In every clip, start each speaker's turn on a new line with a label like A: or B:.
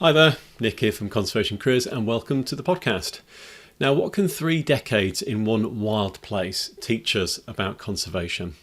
A: Hi there, Nick here from Conservation Careers, and welcome to the podcast. Now, what can 3 decades in one wild place teach us about conservation?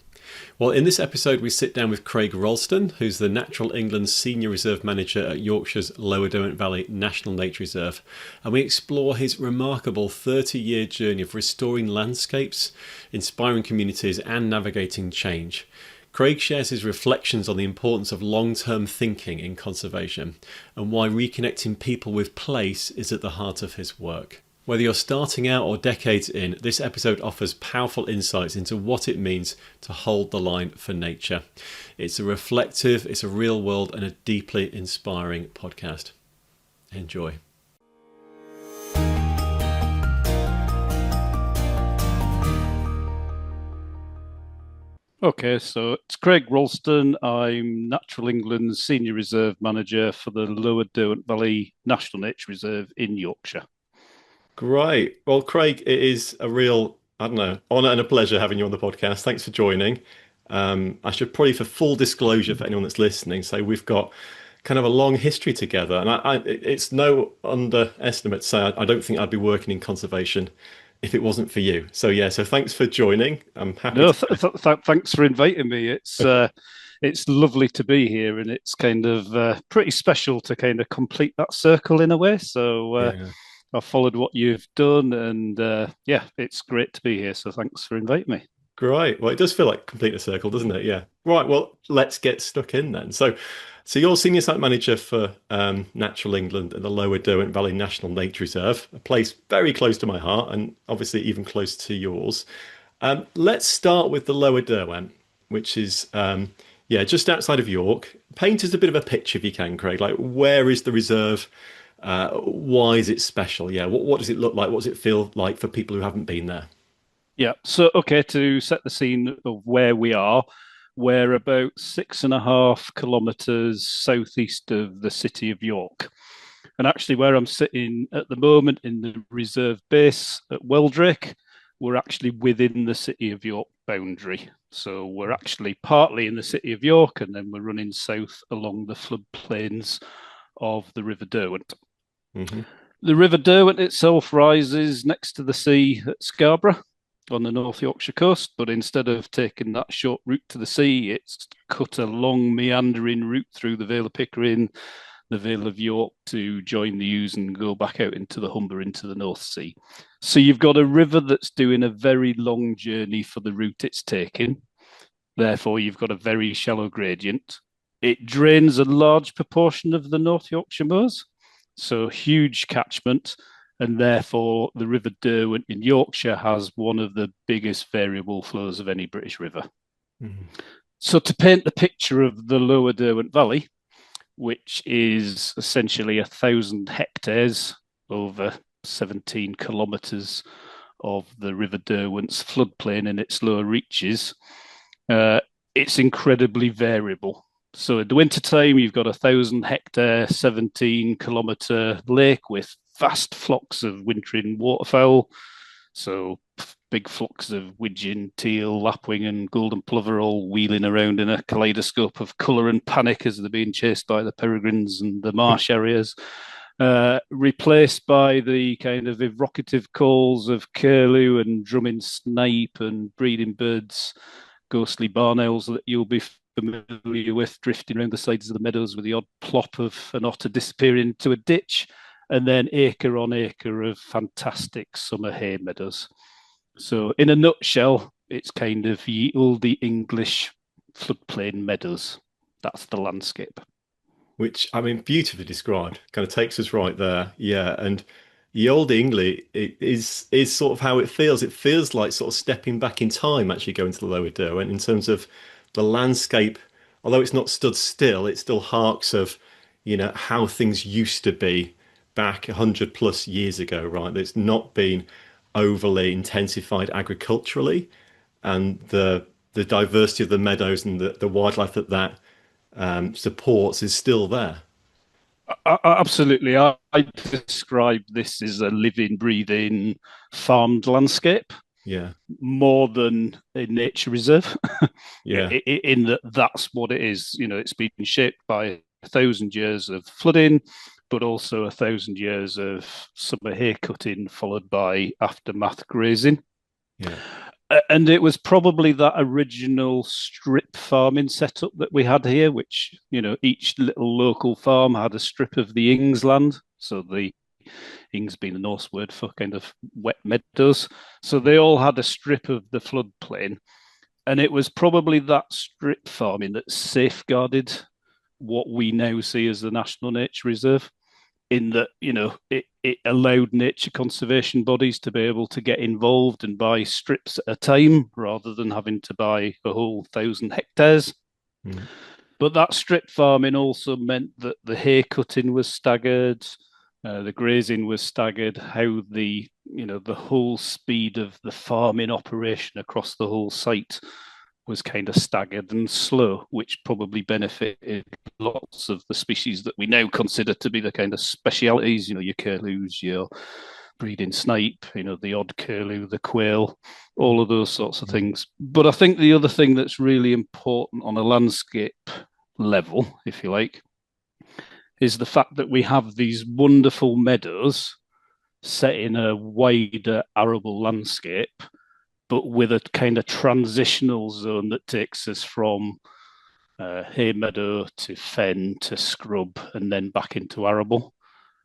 A: Well, in this episode, we sit down with Craig Ralston, who's the Natural England Senior Reserve Manager at Yorkshire's Lower Derwent Valley National Nature Reserve, and we explore his remarkable 30-year journey of restoring landscapes, inspiring communities, and navigating change. Craig shares his reflections on the importance of long-term thinking in conservation and why reconnecting people with place is at the heart of his work. Whether you're starting out or decades in, this episode offers powerful insights into what it means to hold the line for nature. It's a reflective, it's a real world and a deeply inspiring podcast. Enjoy.
B: Okay, so it's Craig Ralston. I'm Natural England's Senior Reserve Manager for the Lower Derwent Valley National Nature Reserve in Yorkshire.
A: Great. Well, Craig, it is a real, honour and a pleasure having you on the podcast. Thanks for joining. I should probably, for full disclosure for anyone that's listening, say we've got kind of a long history together. And it's no underestimate to say I don't think I'd be working in conservation if it wasn't for you. So thanks for joining. I'm happy.
B: Thanks for inviting me. It's lovely to be here, and it's kind of pretty special to kind of complete that circle in a way. So I've followed what you've done, and it's great to be here. So thanks for inviting me.
A: Great. Well, it does feel like complete a circle, doesn't it? Yeah. Right. Well, let's get stuck in then. So you're Senior Site Manager for Natural England and the Lower Derwent Valley National Nature Reserve, a place very close to my heart and obviously even close to yours. Let's start with the Lower Derwent, which is just outside of York. Paint us a bit of a picture if you can, Craig. Like, where is the reserve? Why is it special? Yeah. What does it look like? What does it feel like for people who haven't been there?
B: Yeah. So, okay, to set the scene of where we are, we're about 6.5 kilometres southeast of the city of York. And actually, where I'm sitting at the moment in the reserve base at Weldrake, we're actually within the city of York boundary. So we're actually partly in the city of York, and then we're running south along the floodplains of the River Derwent.
A: Mm-hmm.
B: The River Derwent itself rises next to the sea at Scarborough on the North Yorkshire coast, but instead of taking that short route to the sea, it's cut a long meandering route through the Vale of Pickering, the Vale of York to join the Ouse and go back out into the Humber into the North Sea. So you've got a river that's doing a very long journey for the route it's taking. Therefore, you've got a very shallow gradient. It drains a large proportion of the North Yorkshire moors, so huge catchment. And therefore, the River Derwent in Yorkshire has one of the biggest variable flows of any British river. Mm-hmm. So to paint the picture of the Lower Derwent Valley, which is essentially 1,000 hectares over 17 kilometres of the River Derwent's floodplain in its lower reaches, it's incredibly variable. So in the wintertime, you've got 1,000 hectare, 17 kilometre lake with vast flocks of wintering waterfowl. So big flocks of widgeon, teal, lapwing and golden plover all wheeling around in a kaleidoscope of colour and panic as they're being chased by the peregrines and the marsh areas. Replaced by the kind of evocative calls of curlew and drumming snipe and breeding birds, ghostly barn owls that you'll be familiar with drifting around the sides of the meadows with the odd plop of an otter disappearing into a ditch, and then acre on acre of fantastic summer hay meadows. So in a nutshell, it's kind of ye olde English floodplain meadows. That's the landscape.
A: Which, I mean, beautifully described, kind of takes us right there. Yeah, and ye olde English is sort of how it feels. It feels like sort of stepping back in time, actually going to the Lower Derwent in terms of the landscape. Although it's not stood still, it still harks of, how things used to be back 100 plus years ago, right? It's not been overly intensified agriculturally, and the diversity of the meadows and the wildlife that supports is still there.
B: Absolutely. I describe this as a living, breathing, farmed landscape.
A: Yeah.
B: More than a nature reserve.
A: Yeah.
B: In that's what it is. It's been shaped by 1,000 years of flooding, but also 1,000 years of summer hay cutting followed by aftermath grazing.
A: Yeah.
B: And it was probably that original strip farming setup that we had here, which, each little local farm had a strip of the Ings land. So the Ings being the Norse word for kind of wet meadows. So they all had a strip of the floodplain. And it was probably that strip farming that safeguarded what we now see as the National Nature Reserve, in that, it allowed nature conservation bodies to be able to get involved and buy strips at a time rather than having to buy a whole 1,000 hectares.
A: Mm.
B: But that strip farming also meant that the hay cutting was staggered, the grazing was staggered, how the whole speed of the farming operation across the whole site was kind of staggered and slow, which probably benefited lots of the species that we now consider to be the kind of specialities, your curlews, your breeding snipe, the odd curlew, the quail, all of those sorts of things. But I think the other thing that's really important on a landscape level, if you like, is the fact that we have these wonderful meadows set in a wider arable landscape, but with a kind of transitional zone that takes us from hay meadow to fen to scrub and then back into arable.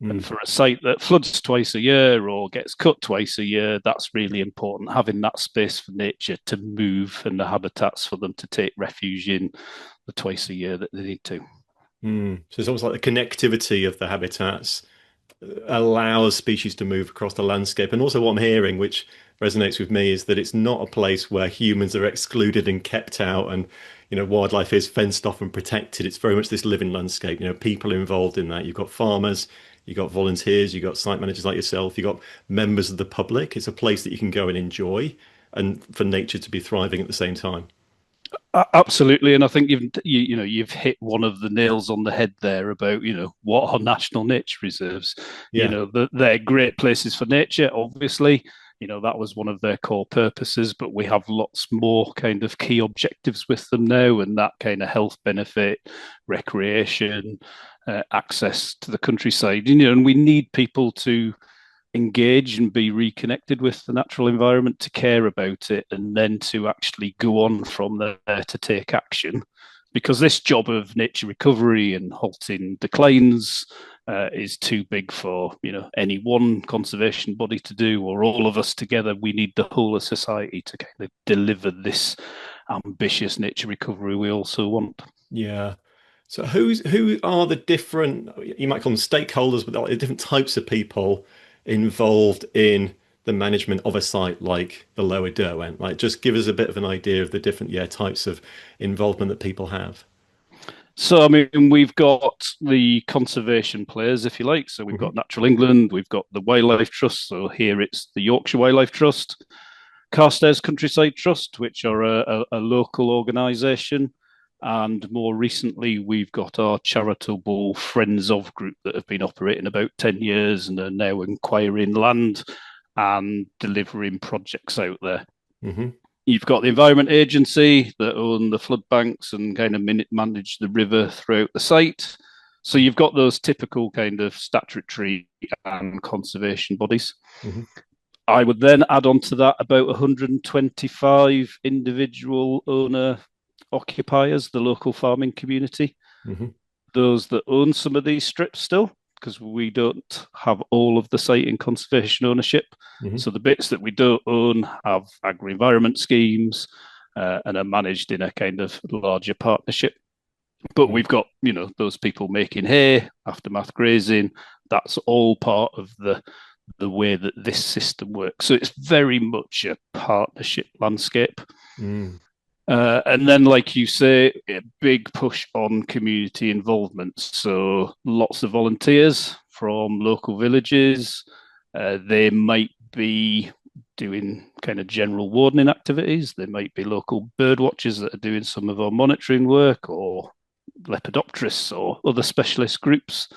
B: And for a site that floods twice a year or gets cut twice a year, that's really important, having that space for nature to move and the habitats for them to take refuge in the twice a year that they need to.
A: So it's almost like the connectivity of the habitats allows species to move across the landscape. And also what I'm hearing, which resonates with me, is that it's not a place where humans are excluded and kept out and, wildlife is fenced off and protected. It's very much this living landscape. People are involved in that. You've got farmers, you've got volunteers, you've got site managers like yourself, you've got members of the public. It's a place that you can go and enjoy and for nature to be thriving at the same time.
B: Absolutely, and I think you've hit one of the nails on the head there about what are national nature reserves.
A: Yeah.
B: They're great places for nature. Obviously, that was one of their core purposes, but we have lots more kind of key objectives with them now, and that kind of health benefit, recreation, access to the countryside. And we need people to engage and be reconnected with the natural environment, to care about it, and then to actually go on from there to take action. Because this job of nature recovery and halting declines is too big for any one conservation body to do, or all of us together. We need the whole of society to kind of deliver this ambitious nature recovery we also want.
A: Yeah. So who are the different, you might call them stakeholders, but the different types of people involved in the management of a site like the Lower Derwent? Like, just give us a bit of an idea of the different types of involvement that people have.
B: So, I mean, we've got the conservation players, if you like. So we've got Natural England, we've got the Wildlife Trust. So here it's the Yorkshire Wildlife Trust, Carstairs Countryside Trust, which are a local organisation. And more recently, we've got our charitable Friends of group that have been operating about 10 years and are now acquiring land and delivering projects out there. You've got the Environment Agency that own the flood banks and kind of manage the river throughout the site. So you've got those typical kind of statutory and conservation bodies. I would then add on to that about 125 individual owner occupiers, the local farming community, those that own some of these strips still, because we don't have all of the site in conservation ownership. So the bits that we don't own have agri-environment schemes and are managed in a kind of larger partnership. But we've got, those people making hay, aftermath grazing. That's all part of the way that this system works. So it's very much a partnership landscape. And then, like you say, a big push on community involvement. So lots of volunteers from local villages. They might be doing kind of general wardening activities. There might be local bird watchers that are doing some of our monitoring work, or lepidopterists or other specialist groups.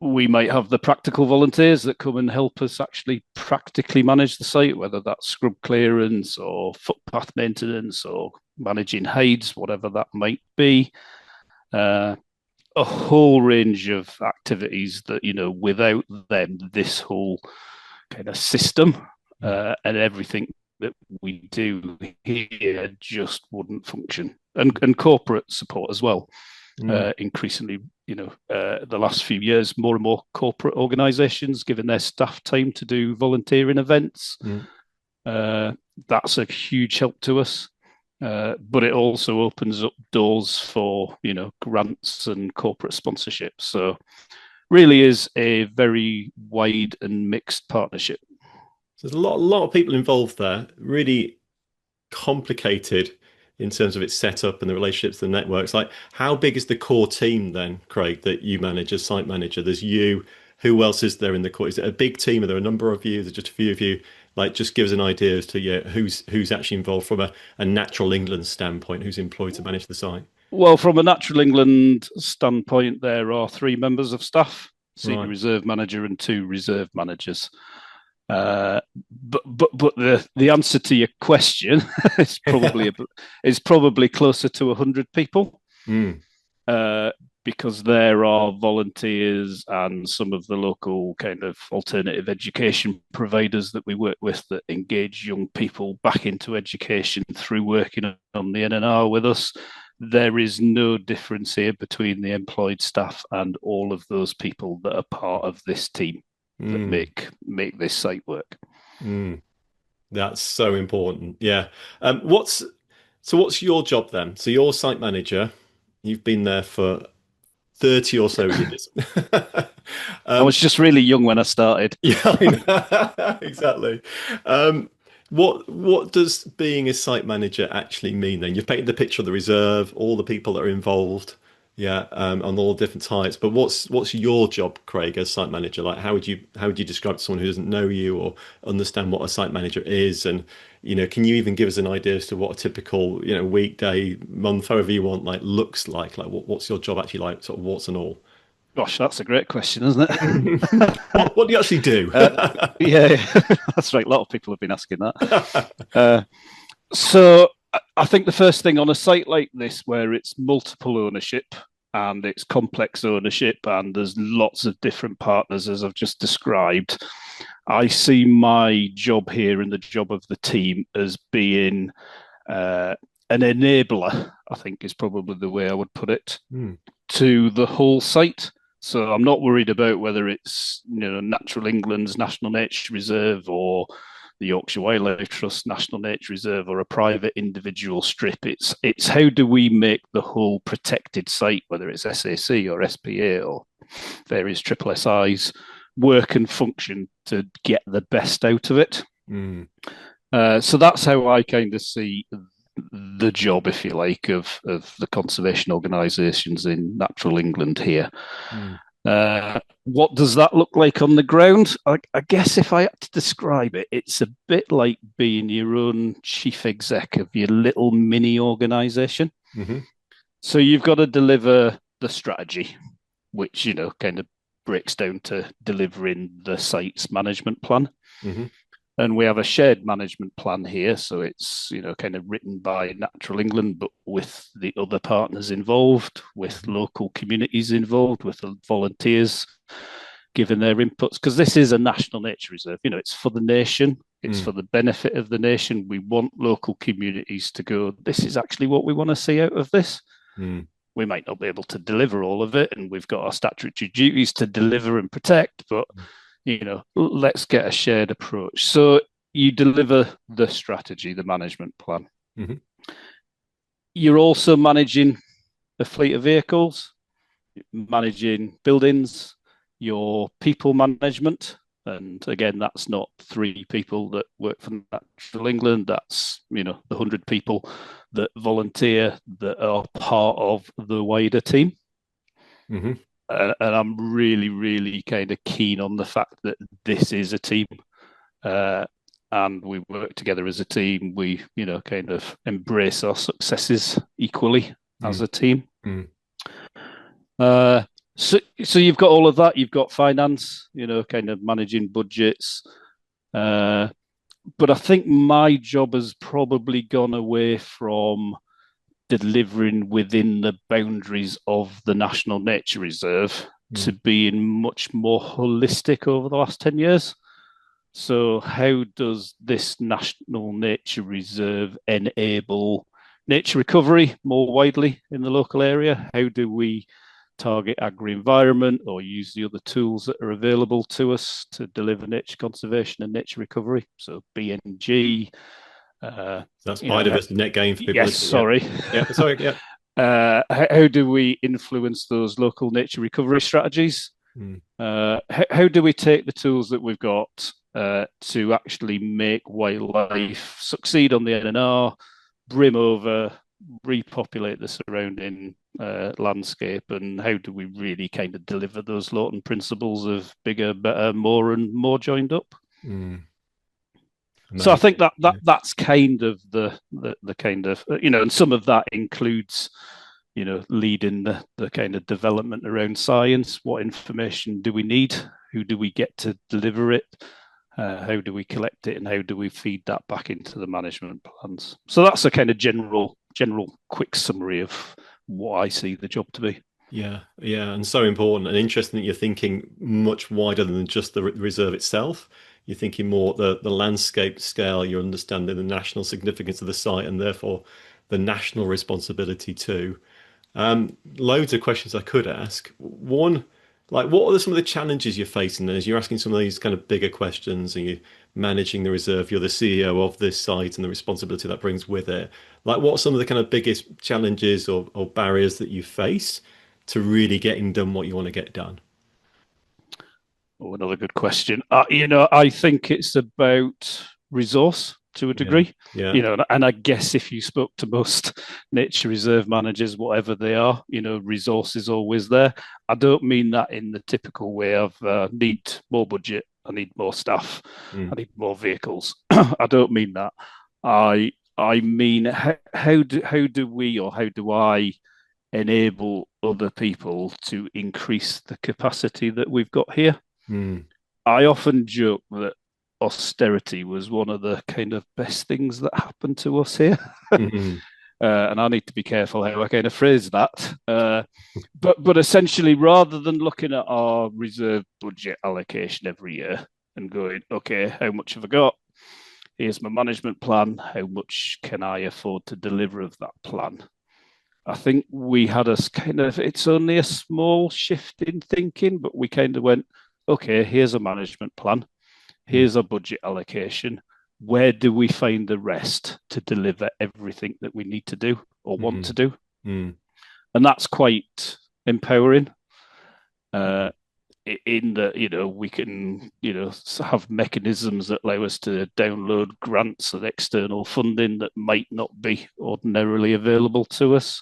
B: We might have the practical volunteers that come and help us actually practically manage the site, whether that's scrub clearance or footpath maintenance or managing hides, whatever that might be. a whole range of activities that, without them, this whole kind of system and everything that we do here just wouldn't function. And corporate support as well. Increasingly, the last few years, more and more corporate organisations giving their staff time to do volunteering events. That's a huge help to us. But it also opens up doors for, grants and corporate sponsorships. So really is a very wide and mixed partnership.
A: So there's a lot of people involved there, really complicated in terms of its setup and the relationships, the networks. Like, how big is the core team then, Craig, that you manage as site manager? There's you. Who else is there in the core? Is it a big team? Are there a number of you? Is it just a few of you? Like, just give us an idea as to who's actually involved from a natural England standpoint, who's employed to manage the site.
B: Well, from a natural England standpoint, there are 3 members of staff: senior reserve manager and 2 reserve managers. But the answer to your question is probably closer to 100 people. Because there are volunteers and some of the local kind of alternative education providers that we work with that engage young people back into education through working on the NNR with us. There is no difference here between the employed staff and all of those people that are part of this team that make this site work.
A: That's so important. Yeah. What's your job then? So you're site manager. You've been there for 30 or so years.
B: I was just really young when I started.
A: Yeah, exactly. What does being a site manager actually mean then? You've painted the picture of the reserve, all the people that are involved, on all different types. But what's your job, Craig, as site manager? Like, how would you describe to someone who doesn't know you or understand what a site manager is? And can you even give us an idea as to what a typical weekday, month, however you want, like looks like? Like, what's your job actually like? Sort of warts and all.
B: Gosh, that's a great question, isn't it?
A: What do you actually do?
B: Yeah, that's right. A lot of people have been asking that. So I think the first thing on a site like this, where it's multiple ownership and it's complex ownership and there's lots of different partners, as I've just described, I see my job here and the job of the team as being an enabler, I think is probably the way I would put it, to the whole site. So I'm not worried about whether it's Natural England's National Nature Reserve or the Yorkshire Wildlife Trust National Nature Reserve or a private individual strip. It's how do we make the whole protected site, whether it's SAC or SPA or various triple SIs, work and function to get the best out of it. So that's how I kind of see the job, if you like, of the conservation organisations in Natural England here. What does that look like on the ground? I guess if I had to describe it, it's a bit like being your own chief exec of your little mini organisation. So you've got to deliver the strategy, which, kind of breaks down to delivering the site's management plan. And we have a shared management plan here. So it's, kind of written by Natural England, but with the other partners involved, with local communities involved, with the volunteers giving their inputs. Because this is a national nature reserve. It's for the nation. It's for the benefit of the nation. We want local communities to go, this is actually what we want to see out of this. We might not be able to deliver all of it. And we've got our statutory duties to deliver and protect, but let's get a shared approach. So you deliver the strategy, the management plan. You're also managing a fleet of vehicles, managing buildings, your people management. And again, that's not 3 people that work for Natural England. That's, the 100 people that volunteer that are part of the wider team. And I'm really, really kind of keen on the fact that this is a team, and we work together as a team. We, kind of embrace our successes equally as a team. So you've got all of that. You've got finance, kind of managing budgets. But I think my job has probably gone away from delivering within the boundaries of the National Nature Reserve to being much more holistic over the last 10 years. So how does this National Nature Reserve enable nature recovery more widely in the local area? How do we target agri-environment or use the other tools that are available to us to deliver nature conservation and nature recovery? So BNG.
A: That's biodiversity net gain for people.
B: Yes, sorry.
A: Yeah, sorry. Yeah.
B: How do we influence those local nature recovery strategies? How do we take the tools that we've got to actually make wildlife succeed on the NNR, brim over, repopulate the surrounding landscape, and how do we really kind of deliver those Lawton principles of bigger, better, more, and more joined up? So I think that's kind of the kind of, and some of that includes, leading the kind of development around science. What information do we need? Who do we get to deliver it? How do we collect it, and how do we feed that back into the management plans? So that's a kind of general quick summary of what I see the job to be.
A: Yeah, and so important and interesting that you're thinking much wider than just the reserve itself. You're thinking more the landscape scale, you're understanding the national significance of the site and therefore the national responsibility too. Loads of questions I could ask. One, like, what are some of the challenges you're facing as you're asking some of these kind of bigger questions and you're managing the reserve, you're the CEO of this site and the responsibility that brings with it. Like, what are some of the kind of biggest challenges or barriers that you face to really getting done what you want to get done?
B: Oh, another good question. I think it's about resource to a degree.
A: Yeah.
B: And I guess if you spoke to most nature reserve managers, whatever they are, resource is always there. I don't mean that in the typical way of need more budget, I need more staff, I need more vehicles. I don't mean that. I mean how do we, or how do I enable other people to increase the capacity that we've got here? I often joke that austerity was one of the kind of best things that happened to us here. And I need to be careful how I kind of phrase that. But essentially, rather than looking at our reserve budget allocation every year and going, okay, how much have I got? Here's my management plan. How much can I afford to deliver of that plan? I think we had us kind of, it's only a small shift in thinking, but we kind of went, okay, here's a management plan. Here's a budget allocation. Where do we find the rest to deliver everything that we need to do or want to do? And that's quite empowering. In that, we can, have mechanisms that allow us to download grants and external funding that might not be ordinarily available to us.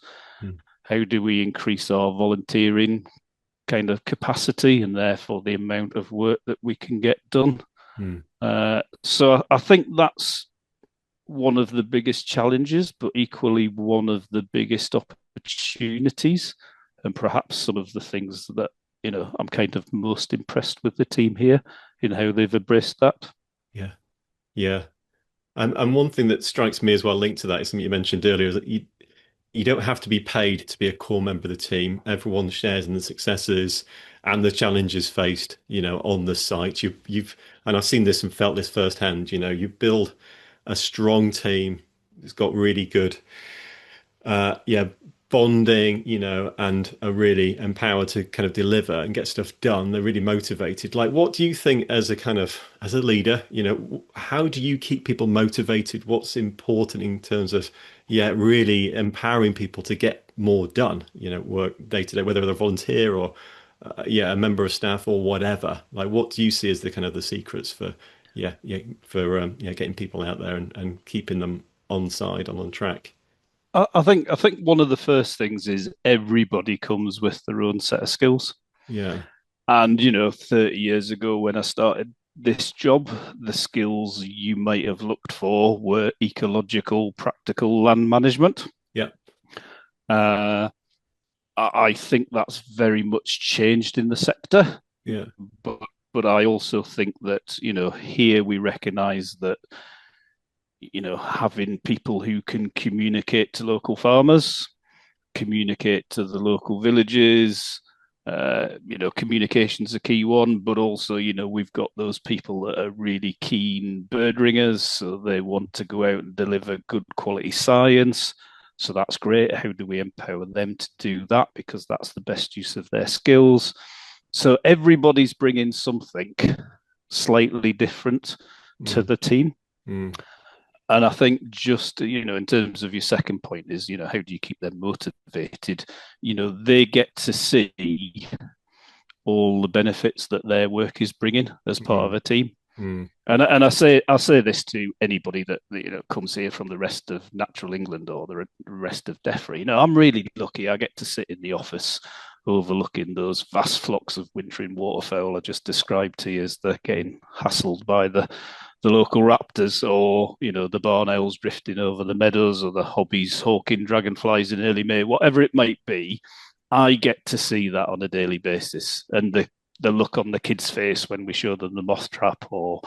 B: How do we increase our volunteering kind of capacity and therefore the amount of work that we can get done? So I think that's one of the biggest challenges, but equally one of the biggest opportunities, and perhaps some of the things that I'm kind of most impressed with the team here in how they've embraced that.
A: Yeah. And one thing that strikes me as well linked to that is something you mentioned earlier, is that you don't have to be paid to be a core member of the team. Everyone shares in the successes and the challenges faced, on the site. You've and I've seen this and felt this firsthand. You build a strong team. It's got really good, bonding, and are really empowered to kind of deliver and get stuff done. They're really motivated. Like, what do you think as a leader, how do you keep people motivated? What's important in terms of, really empowering people to get more done, work day to day, whether they're a volunteer or, a member of staff or whatever. Like, what do you see as the kind of the secrets for, getting people out there and keeping them on track?
B: I think one of the first things is everybody comes with their own set of skills.
A: Yeah.
B: And 30 years ago when I started this job, the skills you might have looked for were ecological, practical land management.
A: Yeah.
B: I think that's very much changed in the sector.
A: Yeah.
B: But I also think that, here we recognize that having people who can communicate to local farmers, communicate to the local villages. Communication's a key one, but also, we've got those people that are really keen bird ringers, so they want to go out and deliver good quality science. So that's great. How do we empower them to do that? Because that's the best use of their skills. So everybody's bringing something slightly different to the team.
A: Mm.
B: And I think just, in terms of your second point is, how do you keep them motivated? They get to see all the benefits that their work is bringing as part of a team.
A: Mm.
B: And I say this to anybody that comes here from the rest of natural England or the rest of Defra. I'm really lucky. I get to sit in the office overlooking those vast flocks of wintering waterfowl I just described to you as they're getting hassled by the local raptors, or the barn owls drifting over the meadows, or the hobbies hawking dragonflies in early May, whatever it might be. I get to see that on a daily basis, and the look on the kid's face when we show them the moth trap, or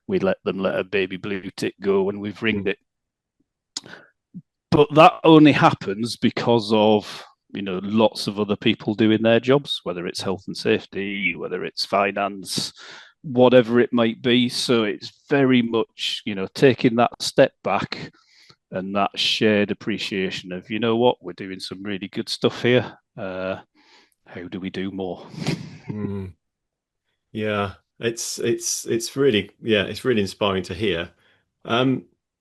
B: we let a baby blue tit go when we've ringed it. But that only happens because of lots of other people doing their jobs, whether it's health and safety, whether it's finance, whatever it might be. So it's very much, taking that step back and that shared appreciation of, what, we're doing some really good stuff here. How do we do more?
A: Yeah, it's really, it's really inspiring to hear.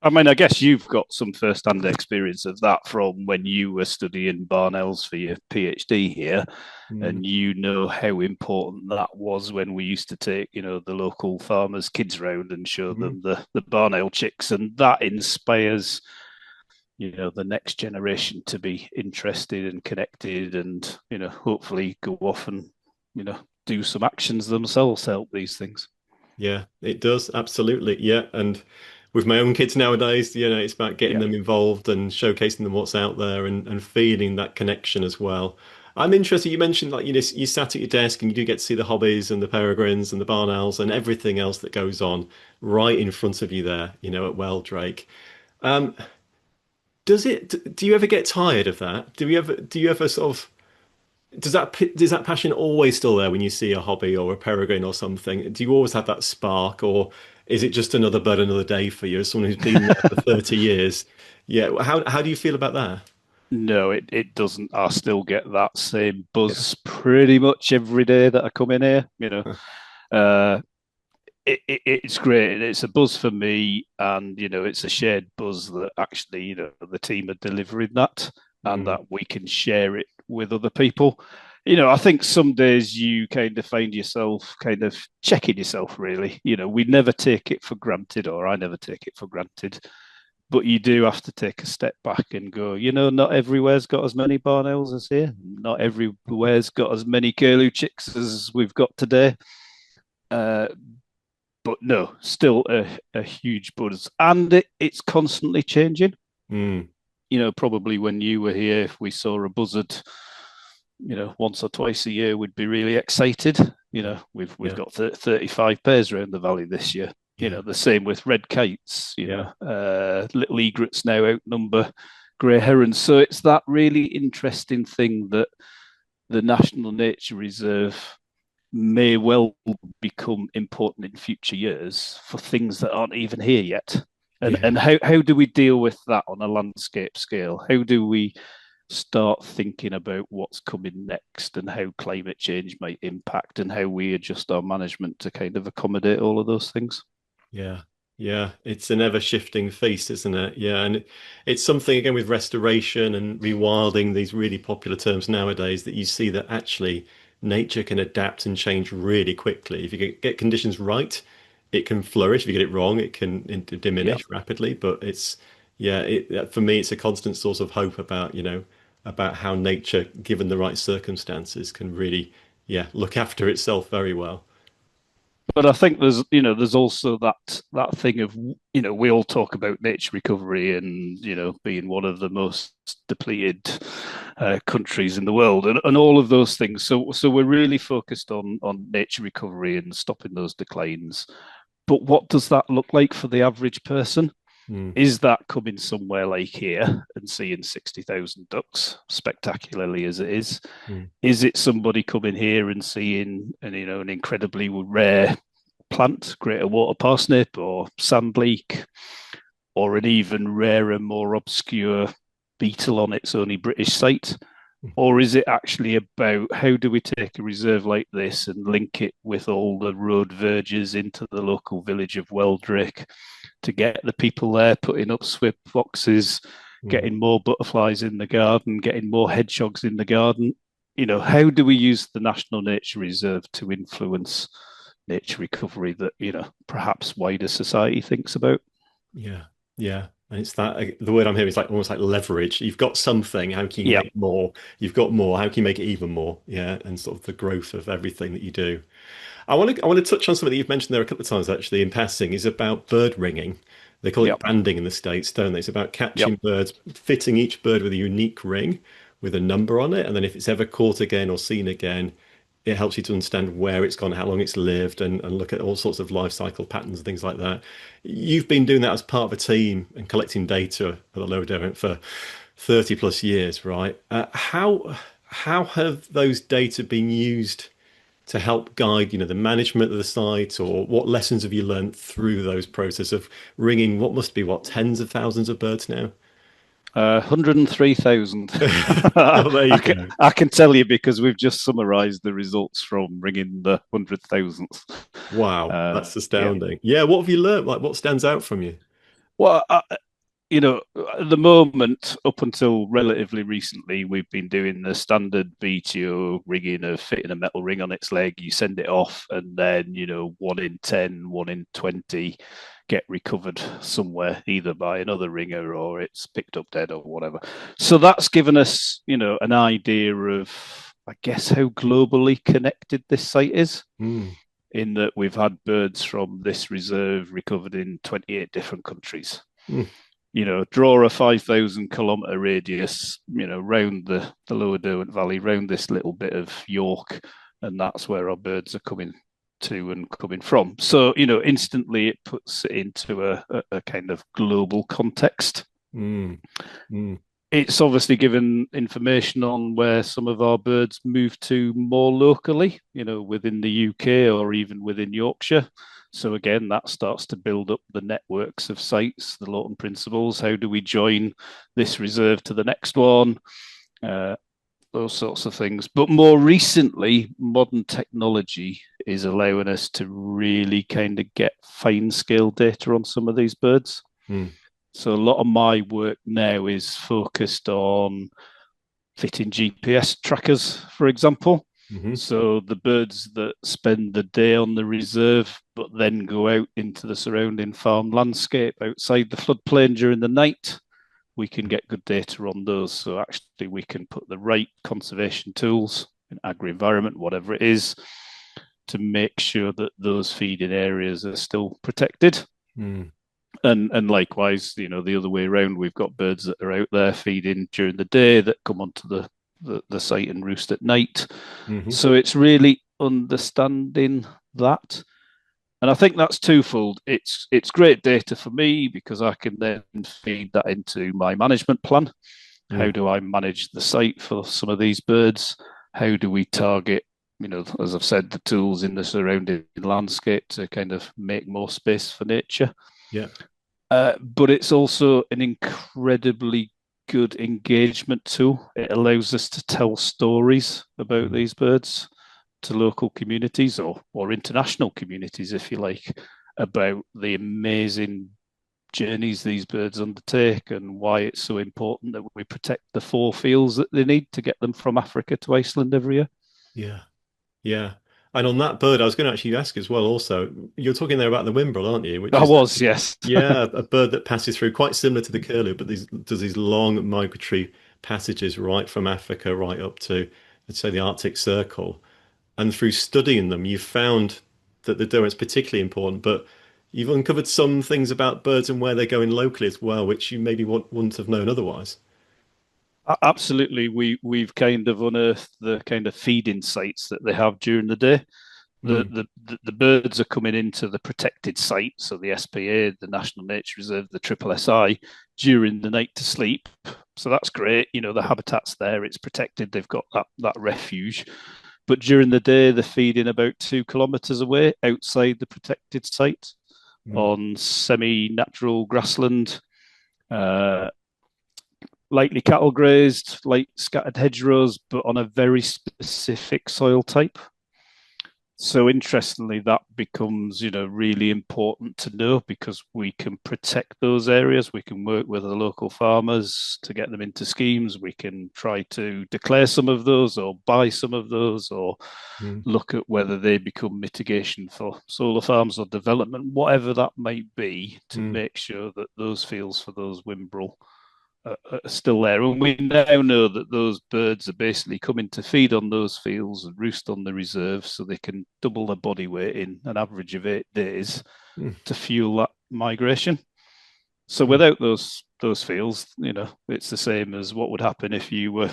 B: I guess you've got some first-hand experience of that from when you were studying barn owls for your PhD here, and how important that was when we used to take, the local farmers' kids round and show them the barn owl chicks, and that inspires, the next generation to be interested and connected, and hopefully go off and do some actions themselves to help these things.
A: Yeah, it does, absolutely. Yeah, and with my own kids nowadays, it's about getting them involved and showcasing them what's out there, and feeling that connection as well. I'm interested, you mentioned you sat at your desk and you do get to see the hobbies and the peregrines and the barn owls and everything else that goes on right in front of you there, at Weldrake. Do you ever get tired of that? Do you ever sort of, is that passion always still there when you see a hobby or a peregrine or something? Do you always have that spark, or is it just another bird, another day for you as someone who's been there for 30 years? Yeah. How do you feel about that?
B: No, it doesn't. I still get that same buzz pretty much every day that I come in here. It's great. It's a buzz for me, and it's a shared buzz that actually the team are delivering that, and that we can share it with other people. I think some days you kind of find yourself kind of checking yourself, really. We never take it for granted, or I never take it for granted, but you do have to take a step back and go, not everywhere's got as many barn owls as here. Not everywhere's got as many curlew chicks as we've got today. But no, still a huge buzz. And it's constantly changing. Probably when you were here, if we saw a buzzard, once or twice a year, we'd be really excited. We've got 35 pairs around the valley this year. The same with red kites, little egrets now outnumber grey herons. So it's that really interesting thing that the National Nature Reserve may well become important in future years for things that aren't even here yet. And how do we deal with that on a landscape scale? How do we start thinking about what's coming next, and how climate change might impact, and how we adjust our management to kind of accommodate all of those things?
A: Yeah, it's an ever-shifting feast, isn't it? Yeah, and it's something again with restoration and rewilding, these really popular terms nowadays, that you see that actually nature can adapt and change really quickly. If you get conditions right, it can flourish. If you get it wrong, it can diminish rapidly. But for me, it's a constant source of hope about about how nature, given the right circumstances, can really look after itself very well.
B: But I think there's also that thing of we all talk about nature recovery and being one of the most depleted countries in the world, and all of those things. So we're really focused on nature recovery and stopping those declines. But what does that look like for the average person?
A: Mm,
B: Is that coming somewhere like here and seeing 60,000 ducks, spectacularly as it is?
A: mm,
B: Is it somebody coming here and seeing an incredibly rare plant, greater water parsnip or sand leek, or an even rarer, more obscure beetle on its only British site?
A: mm,
B: Or is it actually about how do we take a reserve like this and link it with all the road verges into the local village of Weldrake to get the people there putting up swift foxes,
A: mm.
B: getting more butterflies in the garden, getting more hedgehogs in the garden? How do we use the National Nature Reserve to influence nature recovery that, perhaps wider society thinks about?
A: Yeah, yeah. And it's that the word I'm hearing is like almost like leverage. You've got something, how can you
B: Yeah,
A: make more? You've got more, how can you make it even more? Yeah, and sort of the growth of everything that you do. I want to touch on something that you've mentioned there a couple of times actually in passing is about bird ringing. They call it
B: yep,
A: banding in the States, don't they? It's about
B: yep.
A: catching birds, fitting each bird with a unique ring with a number on it, and then if it's ever caught again or seen again, it helps you to understand where it's gone, how long it's lived, and look at all sorts of life cycle patterns and things like that. You've been doing that as part of a team and collecting data at the Lower Derwent for 30 plus years, right? How have those data been used to help guide, the management of the site, or what lessons have you learned through those process of ringing what must be tens of thousands of birds now?
B: 103,000.
A: Oh, there
B: I
A: you
B: can,
A: go.
B: I can tell you because we've just summarized the results from ringing the 100,000th.
A: Wow, that's
B: Yeah.
A: astounding. Yeah, what have you learned? Like, what stands out from you?
B: Well, at the moment, up until relatively recently, we've been doing the standard BTO rigging of fitting a metal ring on its leg. You send it off, and then, 1 in 10, 1 in 20 get recovered somewhere, either by another ringer or it's picked up dead or whatever. So that's given us, an idea of, I guess, how globally connected this site is.
A: Mm,
B: In that we've had birds from this reserve recovered in 28 different countries.
A: mm,
B: Draw a 5,000 kilometre radius, round the Lower Derwent Valley, round this little bit of York, and that's where our birds are coming to and coming from. So, instantly it puts it into a kind of global context.
A: mm, mm,
B: It's obviously given information on where some of our birds move to more locally, within the UK or even within Yorkshire. So again, that starts to build up the networks of sites, the Lawton principles. How do we join this reserve to the next one? Uh, those sorts of things. But more recently, modern technology is allowing us to really kind of get fine scale data on some of these birds.
A: mm,
B: So a lot of my work now is focused on fitting GPS trackers, for example.
A: mhm.
B: So the birds that spend the day on the reserve, but then go out into the surrounding farm landscape outside the floodplain during the night, we can get good data on those. So actually, we can put the right conservation tools in agri-environment, whatever it is, to make sure that those feeding areas are still protected.
A: Mm,
B: And likewise, the other way around, we've got birds that are out there feeding during the day that come onto the site and roost at night.
A: mhm.
B: So it's really understanding that. And I think that's twofold. It's great data for me because I can then feed that into my management plan. How
A: Mm,
B: do I manage the site for some of these birds? How do we target, as I've said, the tools in the surrounding landscape to kind of make more space for nature?
A: yeah.
B: But it's also an incredibly good engagement tool. It allows us to tell stories about
A: Mm,
B: these birds to local communities or international communities, if you like, about the amazing journeys these birds undertake and why it's so important that we protect the 4 fields that they need to get them from Africa to Iceland every year.
A: yeah. Yeah. And on that bird, I was going to actually ask as well, also, you're talking there about the Wimbrel, aren't you? Which
B: I
A: is,
B: was, yes.
A: yeah, a bird that passes through quite similar to the curlew, but does these long migratory passages right from Africa right up to, let's say, the Arctic Circle. And through studying them, you've found that the Derwent's particularly important, but you've uncovered some things about birds and where they're going locally as well, which you maybe wouldn't have known otherwise.
B: Absolutely. We've kind of unearthed the kind of feeding sites that they have during the day.
A: Mm.
B: The birds are coming into the protected site, so the SPA, the National Nature Reserve, the Triple SI, during the night to sleep. So that's great. The habitat's there, it's protected, they've got that refuge. But during the day, they're feeding about 2 kilometres away outside the protected site
A: Mm.
B: on semi-natural grassland, uh, lightly cattle grazed, light scattered hedgerows, but on a very specific soil type. So interestingly, that becomes, really important to know because we can protect those areas. We can work with the local farmers to get them into schemes. We can try to declare some of those or buy some of those or
A: Mm.
B: look at whether they become mitigation for solar farms or development, whatever that might be, to
A: Mm.
B: make sure that those fields for those Wimbrel are still there. And we now know that those birds are basically coming to feed on those fields and roost on the reserve so they can double their body weight in an average of 8 days
A: Mm.
B: to fuel that migration. So
A: Mm.
B: without those fields, it's the same as what would happen if you were,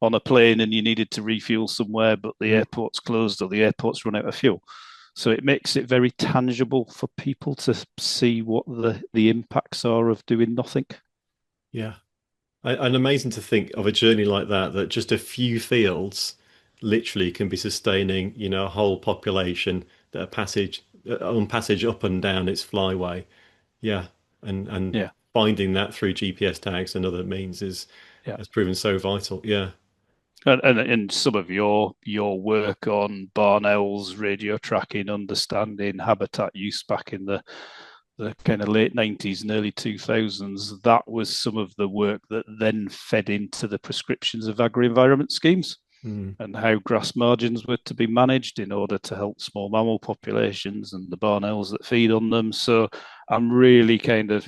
B: on a plane and you needed to refuel somewhere, but the
A: Mm.
B: airport's closed or the airport's run out of fuel. So it makes it very tangible for people to see what the impacts are of doing nothing.
A: Yeah. And amazing to think of a journey like that, that just a few fields literally can be sustaining, a whole population that are on passage up and down its flyway. Yeah. And
B: Yeah,
A: finding that through GPS tags and other means is
B: yeah.
A: has proven so vital. Yeah.
B: And some of your work on barn owls, radio tracking, understanding habitat use back in the kind of late 90s and early 2000s, that was some of the work that then fed into the prescriptions of agri-environment schemes
A: Mm.
B: and how grass margins were to be managed in order to help small mammal populations and the barn owls that feed on them. So I'm really kind of,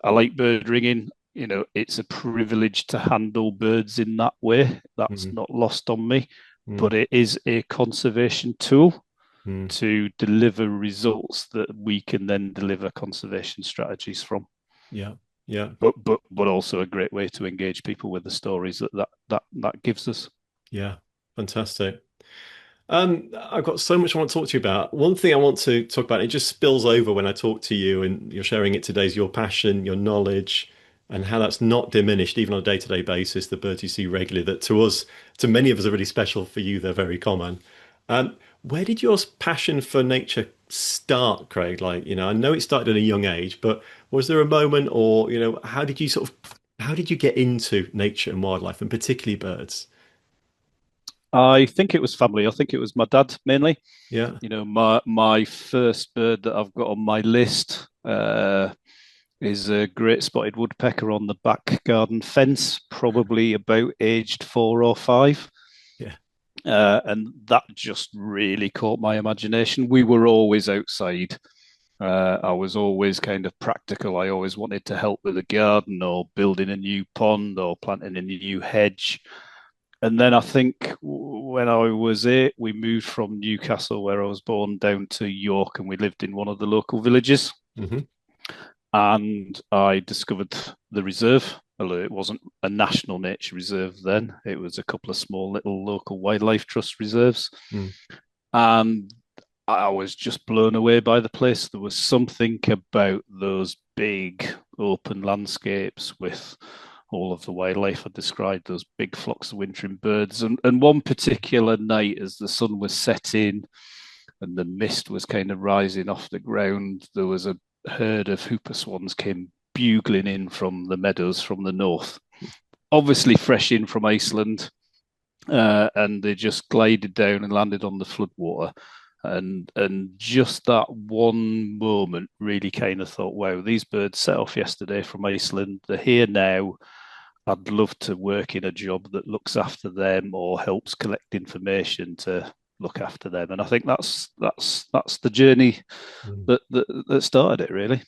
B: I like bird ringing. It's a privilege to handle birds in that way. That's
A: Mm.
B: not lost on me,
A: Mm.
B: but it is a conservation tool
A: Mm.
B: to deliver results that we can then deliver conservation strategies from.
A: Yeah. Yeah.
B: But also a great way to engage people with the stories that gives us.
A: Yeah. Fantastic. I've got so much I want to talk to you about. One thing I want to talk about, it just spills over when I talk to you and you're sharing it today, is your passion, your knowledge, and how that's not diminished even on a day-to-day basis. The birds you see regularly, that to us, to many of us, are really special. For you, they're very common. Where did your passion for nature start, Craig? Like, I know it started at a young age, but was there a moment, or how did you get into nature and wildlife, and particularly birds?
B: I think it was family. I think it was my dad mainly.
A: Yeah.
B: My first bird that I've got on my list is a great spotted woodpecker on the back garden fence, probably about aged 4 or 5.
A: Yeah.
B: And that just really caught my imagination. We were always outside. I was always kind of practical. I always wanted to help with the garden or building a new pond or planting a new hedge. And then I think when I was 8, we moved from Newcastle, where I was born, down to York, and we lived in one of the local villages.
A: Hmm.
B: And I discovered the reserve, although it wasn't a national nature reserve then. It was a couple of small little local wildlife trust reserves.
A: Mm.
B: And I was just blown away by the place. There was something about those big open landscapes with all of the wildlife I described, those big flocks of wintering birds. And one particular night, as the sun was setting and the mist was kind of rising off the ground, there was a herd of hooper swans came bugling in from the meadows from the north, obviously fresh in from Iceland, and they just glided down and landed on the floodwater. And just that one moment really kind of thought, wow, these birds set off yesterday from Iceland. They're here now. I'd love to work in a job that looks after them or helps collect information to look after them. And I think that's the journey
A: Mm.
B: that started it, really.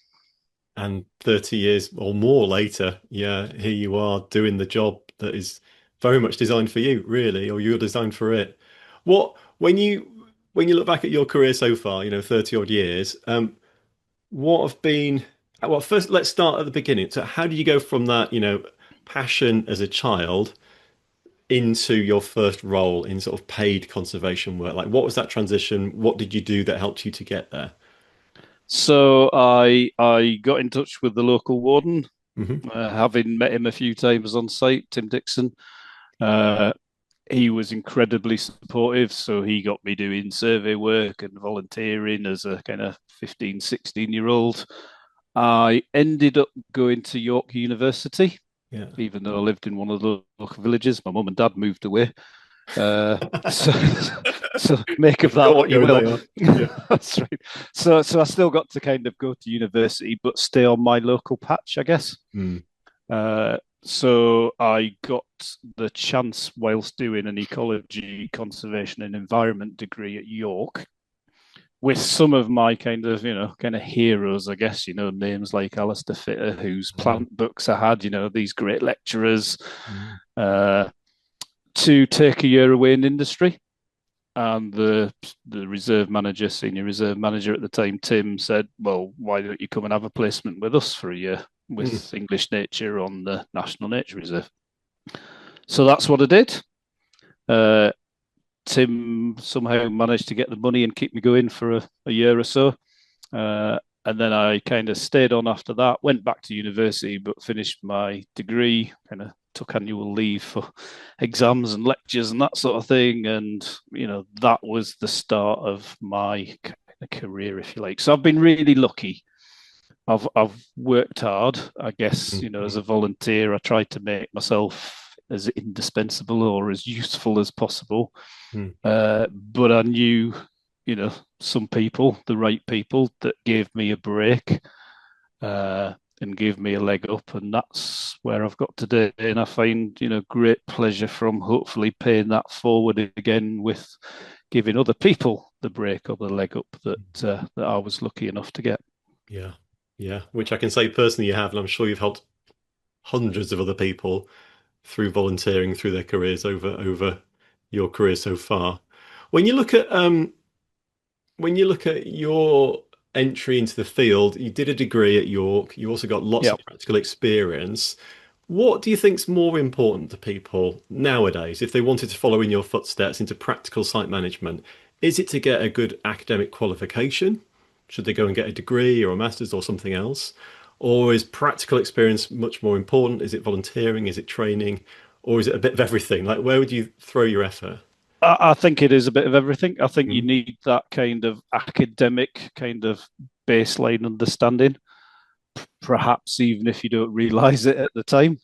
A: And 30 years or more later, yeah, here you are doing the job that is very much designed for you, really, or you're designed for it. What when you look back at your career so far, 30 odd years, what have been, well, first let's start at the beginning. So how did you go from that, passion as a child into your first role in sort of paid conservation work? Like, what was that transition? What did you do that helped you to get there?
B: So I got in touch with the local warden,
A: Hmm.
B: having met him a few times on site, Tim Dixon. Uh, he was incredibly supportive, so he got me doing survey work and volunteering as a kind of 15, 16-year-old. I ended up going to York University,
A: Yeah.
B: even though I lived in one of the local villages. My mum and dad moved away. Uh, so, so make of that
A: Got
B: what
A: what
B: you
A: going
B: will.
A: they are. Yeah.
B: That's right. So I still got to kind of go to university, but stay on my local patch, I guess.
A: Mm.
B: So I got the chance whilst doing an ecology, conservation, and environment degree at York with some of my kind of heroes, I guess, names like Alistair Fitter, whose
A: Mm.
B: plant books I had, these great lecturers,
A: Mm.
B: uh, to take a year away in industry. And the reserve manager, senior reserve manager at the time, Tim, said, "Well, why don't you come and have a placement with us for a year
A: Mm.
B: with English nature on the National Nature Reserve?" So that's what I did. Uh, Tim somehow managed to get the money and keep me going for a year or so. And then I kind of stayed on after that, went back to university, but finished my degree, kind of took annual leave for exams and lectures and that sort of thing. And, that was the start of my kind of career, if you like. So I've been really lucky. I've worked hard, I guess, as a
A: Mm.
B: volunteer. I tried to make myself as indispensable or as useful as possible.
A: Mm.
B: But I knew, some people, the right people, that gave me a break and gave me a leg up, and that's where I've got today. And I find, great pleasure from hopefully paying that forward again with giving other people the break or the leg up that I was lucky enough to get.
A: Yeah. Yeah. Which I can say personally you have, and I'm sure you've helped hundreds of other people through volunteering through their careers over your career so far. When you look at when you look at your entry into the field, you did a degree at York, you also got lots
B: Yeah.
A: of practical experience. What do you think's more important to people nowadays if they wanted to follow in your footsteps into practical site management? Is it to get a good academic qualification? Should they go and get a degree or a master's or something else? Or is practical experience much more important? Is it volunteering? Is it training? Or is it a bit of everything? Like, where would you throw your effort?
B: I think it is a bit of everything. I think you
A: Mm.
B: need that kind of academic kind of baseline understanding, perhaps even if you don't realize it at the time.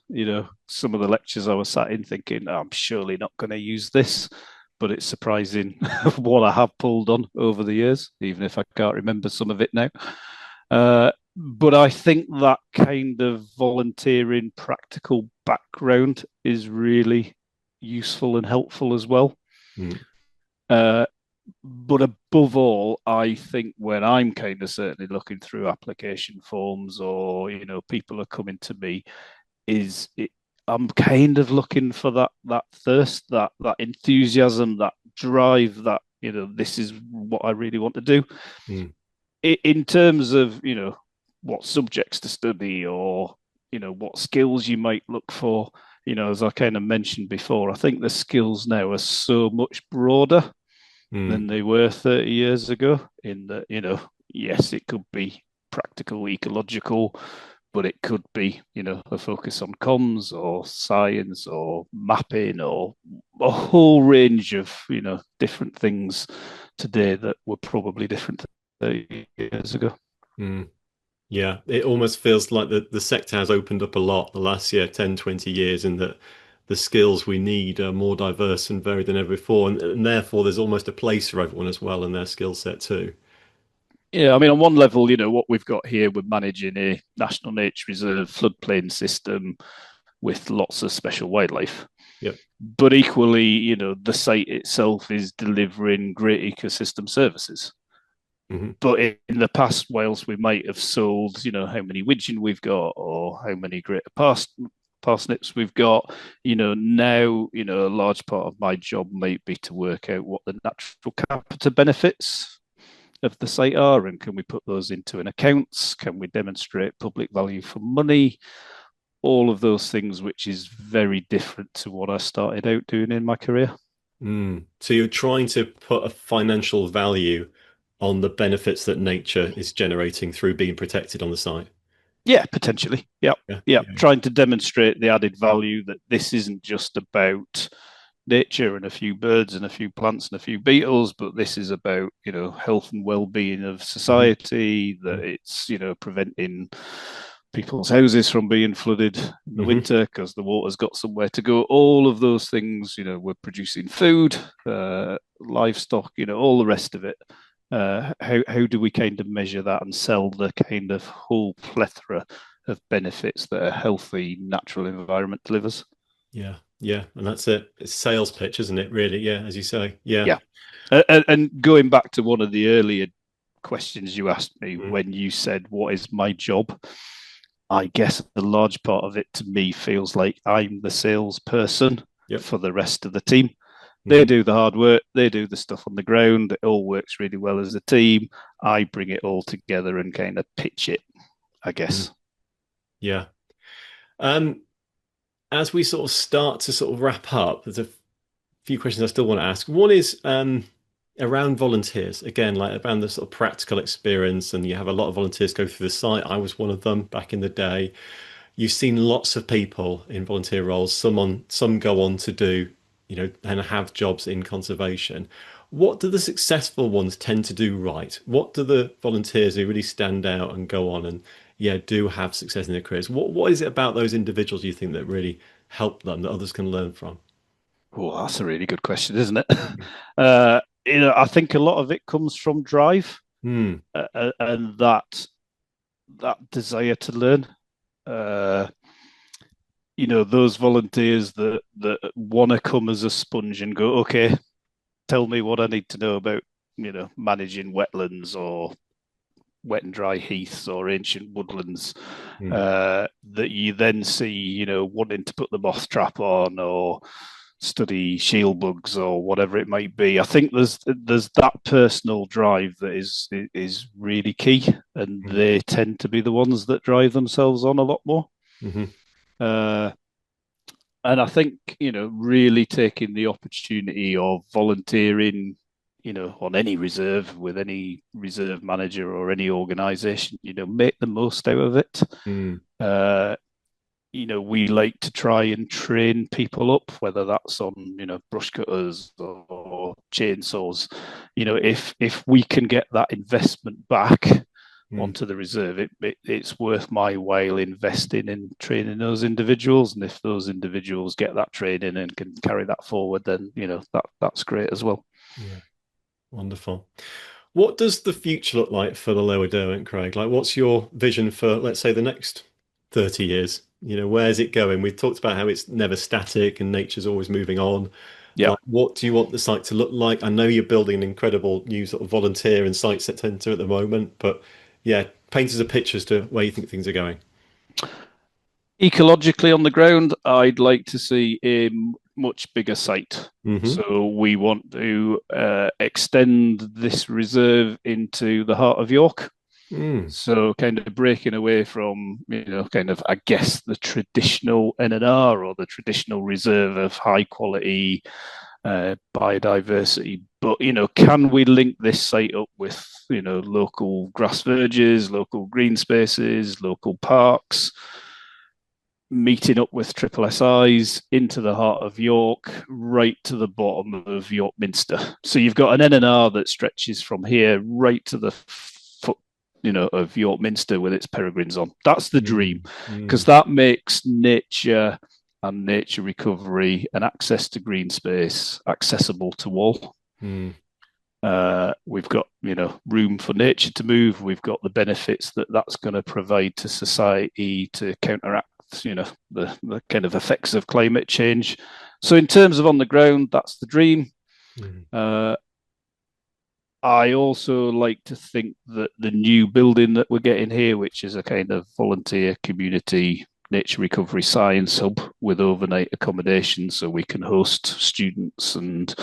B: Some of the lectures I was sat in thinking, "Oh, I'm surely not going to use this," but it's surprising what I have pulled on over the years, even if I can't remember some of it now. But I think that kind of volunteering practical background is really useful and helpful as well.
A: Mm.
B: Uh, but above all, I think when I'm kind of certainly looking through application forms or people are coming to me, is it, I'm kind of looking for that thirst, that enthusiasm, that drive, that this is what I really want to do.
A: Mm.
B: In terms of what subjects to study or what skills you might look for. As I kind of mentioned before, I think the skills now are so much broader
A: Mm.
B: than they were 30 years ago. In that, yes, it could be practical, ecological, but it could be, a focus on comms or science or mapping or a whole range of, different things today that were probably different 30 years ago.
A: Mm. Yeah, it almost feels like the sector has opened up a lot the last 10, 20 years, and that the skills we need are more diverse and varied than ever before. And therefore, there's almost a place for everyone as well in their skill set too.
B: Yeah, I mean, on one level, what we've got here, we're managing a national nature reserve floodplain system with lots of special wildlife.
A: Yep.
B: But equally, the site itself is delivering great ecosystem services.
A: Hmm.
B: But in the past, whilst we might have sold, how many widgeon we've got or how many greater parsnips we've got, now, a large part of my job might be to work out what the natural capita benefits of the site are, and can we put those into an accounts? Can we demonstrate public value for money? all of those things, which is very different to what I started out doing in my career.
A: So you're trying to put a financial value on the benefits that nature is generating through being protected on the site.
B: Yeah, potentially. Yeah.
A: Yeah,
B: Yeah.
A: yeah.
B: Trying to demonstrate the added value that this isn't just about nature and a few birds and a few plants and a few beetles, but this is about, health and well-being of
A: Mhm,
B: society, that
A: mhm,
B: it's, preventing people's houses from being flooded in the
A: mhm.
B: winter because the water's got somewhere to go. All of those things, we're producing food, livestock, all the rest of it. How do we kind of measure that and sell the kind of whole plethora of benefits that a healthy natural environment delivers?
A: Yeah, yeah, and that's it. It's a sales pitch, isn't it? Really, yeah, as you say. Yeah.
B: Yeah. And going back to one of the earlier questions you asked me
A: Mm.
B: when you said, "What is my job?" I guess a large part of it to me feels like I'm the salesperson
A: Yep.
B: for the rest of the team. They
A: Hmm.
B: do the hard work, they do the stuff on the ground, it all works really well as a team. I bring it all together and kind of pitch it, I guess.
A: Yeah. Um, as we sort of start to sort of wrap up, there's a few questions I still want to ask. One is around volunteers, again, like around the sort of practical experience, and you have a lot of volunteers go through the site. I was one of them back in the day. You've seen lots of people in volunteer roles. Some go on to do, and have jobs in conservation. What do the successful ones tend to do right? What do the volunteers who really stand out and go on and do have success in their careers? What is it about those individuals you think that really help them that others can learn from?
B: Oh, that's a really good question, isn't it? I think a lot of it comes from drive
A: Hmm.
B: and that desire to learn. Uh, those volunteers that want to come as a sponge and go, okay, tell me what I need to know about, managing wetlands or wet and dry heaths or ancient woodlands.
A: Hmm.
B: That you then see, wanting to put the moth trap on or study shield bugs or whatever it might be. I think there's that personal drive that is really key, and
A: Hmm.
B: they tend to be the ones that drive themselves on a lot more.
A: Hmm.
B: Uh, and I think, really taking the opportunity of volunteering, on any reserve with any reserve manager or any organization, make the most out of it.
A: Hmm.
B: Uh, we like to try and train people up, whether that's on, brush cutters or chainsaws. If we can get that investment back
A: Hmm.
B: onto the reserve, it's worth my while investing in training those individuals. And if those individuals get that training and can carry that forward, then that's great as well.
A: Yeah. Wonderful. What does the future look like for the Lower Derwent, Craig? Like, what's your vision for, let's say, the next 30 years? Where's it going? We've talked about how it's never static and nature's always moving on.
B: Yeah.
A: Like, what do you want the site to look like? I know you're building an incredible new sort of volunteer and site centre at the moment, but yeah, paint us a picture as to where you think things are going.
B: Ecologically on the ground, I'd like to see a much bigger site.
A: Hmm.
B: So we want to extend this reserve into the heart of York.
A: Mm.
B: So kind of breaking away from, kind of, I guess, the traditional NNR or the traditional reserve of high quality biodiversity. But, can we link this site up with, local grass verges, local green spaces, local parks, meeting up with triple SIs into the heart of York, right to the bottom of York Minster. So you've got an NNR that stretches from here right to the foot, of York Minster with its peregrines on. That's the dream, because
A: Mm.
B: that makes nature and nature recovery and access to green space accessible to all.
A: Mm.
B: We've got room for nature to move. We've got the benefits that that's going to provide to society to counteract the kind of effects of climate change. So in terms of on the ground, that's the dream.
A: Mm.
B: I also like to think that the new building that we're getting here, which is a kind of volunteer community nature recovery science hub with overnight accommodation, so we can host students and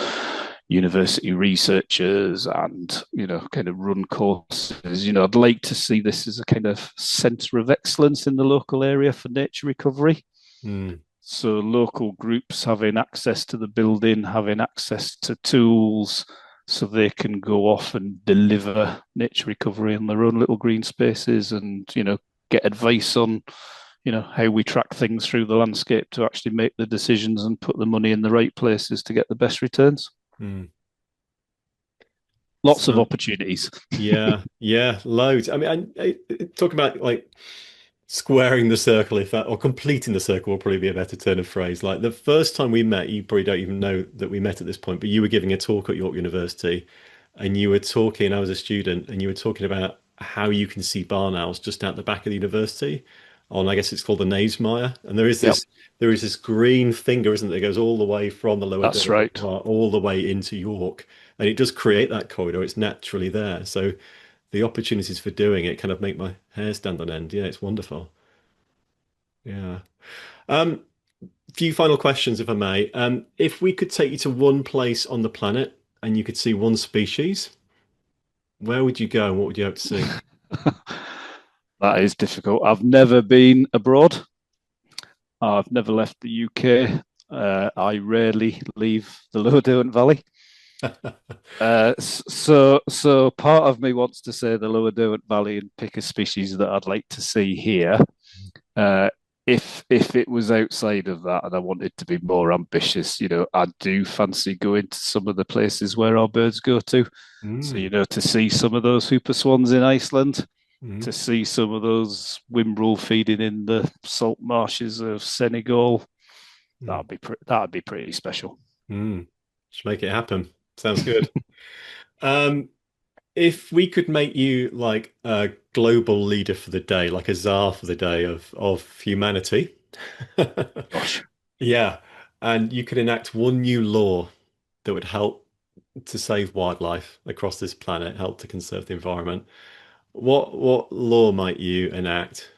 B: university researchers and, kind of run courses. I'd like to see this as a kind of centre of excellence in the local area for nature recovery.
A: Mm.
B: So local groups having access to the building, having access to tools, so they can go off and deliver nature recovery in their own little green spaces and, get advice on, how we track things through the landscape to actually make the decisions and put the money in the right places to get the best returns.
A: Mm.
B: Lots of
A: So,
B: opportunities.
A: yeah, yeah, loads. I mean, talk about like squaring the circle, if that, or completing the circle will probably be a better turn of phrase. Like the first time we met, you probably don't even know that we met at this point, but you were giving a talk at York University and you were talking, I was a student, and you were talking about how you can see barn owls just out the back of the university on, I guess it's called the Knavesmire. And
B: Yep,
A: there is this green finger, isn't there, that goes all the way from the lower
B: that's
A: Derwent
B: right.
A: Reservoir all the way into York. And it does create that corridor. It's naturally there. So the opportunities for doing it kind of make my hair stand on end. Yeah, it's wonderful. Yeah. Um, few final questions, if I may. If we could take you to one place on the planet and you could see one species, where would you go and what would you hope to see?
B: That is difficult. I've never been abroad. I've never left the UK. I rarely leave the Lower Derwent Valley. So part of me wants to say the Lower Derwent Valley and pick a species that I'd like to see here. Uh, if it was outside of that and I wanted to be more ambitious, I do fancy going to some of the places where our birds go to. So,
A: Mm,
B: to see some of those hooper swans in Iceland,
A: mm,
B: to see some of those whimbrel feeding in the salt marshes of Senegal,
A: mm,
B: that'd be pretty special.
A: mm. Just make it happen. Sounds good. Um, if we could make you like a global leader for the day, like a czar for the day of humanity,
B: Gosh.
A: yeah, and you could enact one new law that would help to save wildlife across this planet, help to conserve the environment, what law might you enact?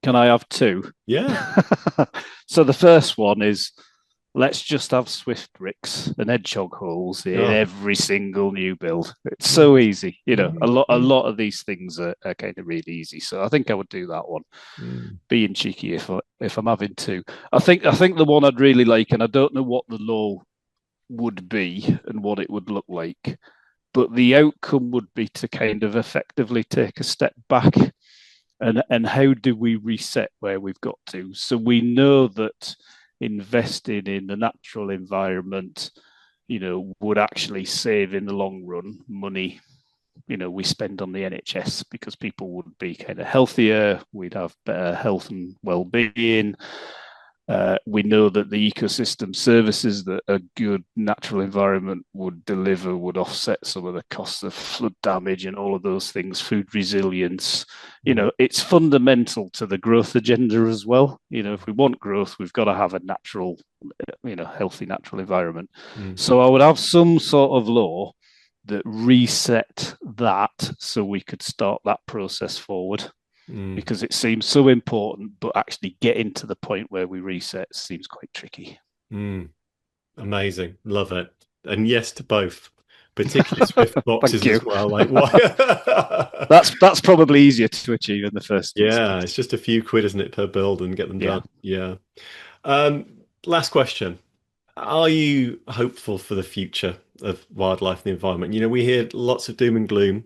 B: Can I have two?
A: Yeah.
B: So the first one is, let's just have swift bricks and hedgehog holes in
A: Oh.
B: every single new build. It's so
A: Mm,
B: easy. A
A: mm, mm,
B: lot of these things are kind of really easy. So I think I would do that one.
A: mm,
B: Being cheeky if I'm having two. I think the one I'd really like, and I don't know what the law would be and what it would look like, but the outcome would be to kind of effectively take a step back and how do we reset where we've got to? So we know that investing in the natural environment, would actually save in the long run money. We spend on the NHS because people would be kind of healthier, we'd have better health and well-being. We know that the ecosystem services that a good natural environment would deliver would offset some of the costs of flood damage and all of those things, food resilience.
A: mm,
B: It's fundamental to the growth agenda as well. If we want growth, we've got to have a natural, healthy natural environment.
A: mm,
B: So I would have some sort of law that reset that so we could start that process forward
A: mm,
B: because it seems so important, but actually getting to the point where we reset seems quite tricky.
A: mm. Amazing. Love it. And yes to both, particularly Swift
B: Thank
A: boxes
B: you.
A: as well. Like why?
B: That's probably easier to achieve in the first
A: Yeah,
B: instance.
A: it's just a few quid, isn't it, per build and get them
B: Yeah.
A: done. Yeah. Um, last question. Are you hopeful for the future of wildlife and the environment? We hear lots of doom and gloom.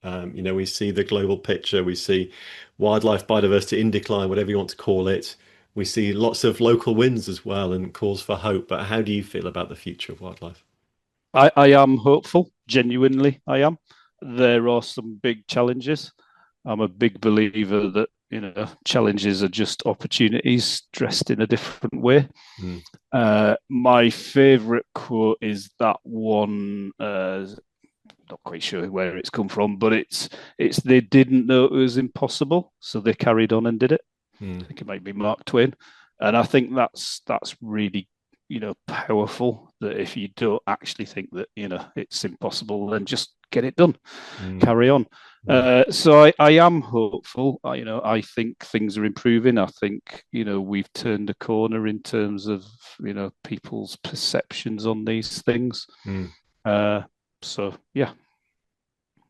A: We see the global picture, we see wildlife biodiversity in decline, whatever you want to call it. We see lots of local wins as well and calls for hope. But how do you feel about the future of wildlife?
B: I am hopeful, genuinely, I am. There are some big challenges. I'm a big believer that, challenges are just opportunities dressed in a different way.
A: Mm,
B: My favorite quote is that one. Not quite sure where it's come from, but it's they didn't know it was impossible, so they carried on and did it. I
A: mm,
B: think it might be Mark Twain, and I think that's really powerful that if you don't actually think that, it's impossible, then just get it done, carry on. So I am hopeful. I think things are improving. I think, we've turned a corner in terms of, people's perceptions on these things. So, yeah.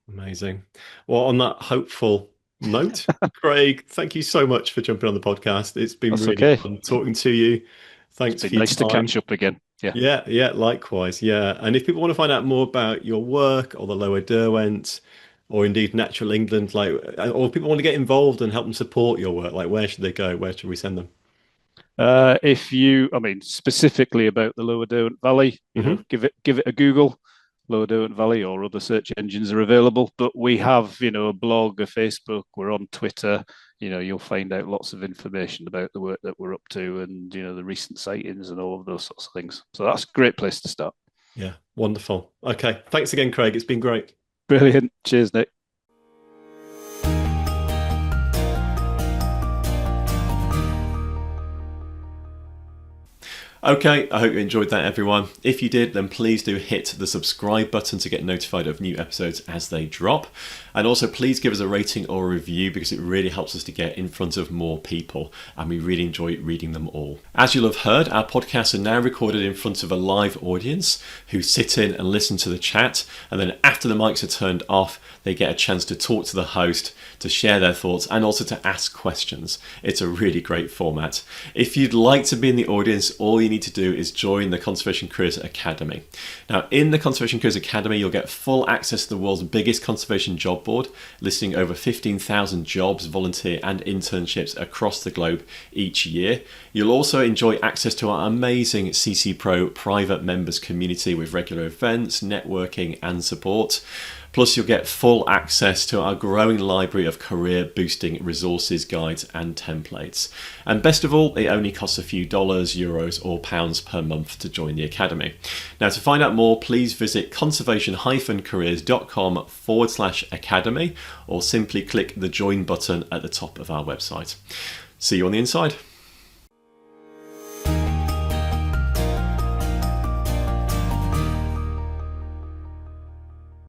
A: Amazing. Well, on that hopeful note, Craig, thank you so much for jumping on the podcast. It's been
B: That's
A: really
B: okay.
A: fun talking to you. Thanks for your
B: Nice
A: time.
B: to catch up again.
A: Yeah, likewise. Yeah. And if people want to find out more about your work or the Lower Derwent or indeed Natural England, or people want to get involved and help them support your work, where should they go? Where should we send them?
B: Specifically about the Lower Derwent Valley, give it a Google. Lower Derwent Valley or other search engines are available, but we have, a blog, a Facebook, we're on Twitter. You'll find out lots of information about the work that we're up to and, the recent sightings and all of those sorts of things. So that's a great place to start.
A: Yeah, wonderful. Okay, thanks again, Craig. It's been great.
B: Brilliant. Cheers, Nick.
A: Okay, I hope you enjoyed that, everyone. If you did, then please do hit the subscribe button to get notified of new episodes as they drop. And also, please give us a rating or a review because it really helps us to get in front of more people, and we really enjoy reading them all. As you'll have heard, our podcasts are now recorded in front of a live audience who sit in and listen to the chat, and then after the mics are turned off, they get a chance to talk to the host, to share their thoughts, and also to ask questions. It's a really great format. If you'd like to be in the audience, all you need to do is join the Conservation Careers Academy. Now, in the Conservation Careers Academy, you'll get full access to the world's biggest conservation job board, listing over 15,000 jobs, volunteer and internships across the globe each year. You'll also enjoy access to our amazing CC Pro private members community with regular events, networking and support. Plus, you'll get full access to our growing library of career-boosting resources, guides and templates. And best of all, it only costs a few dollars, euros or pounds per month to join the Academy. Now, to find out more, please visit conservation-careers.com/academy or simply click the join button at the top of our website. See you on the inside.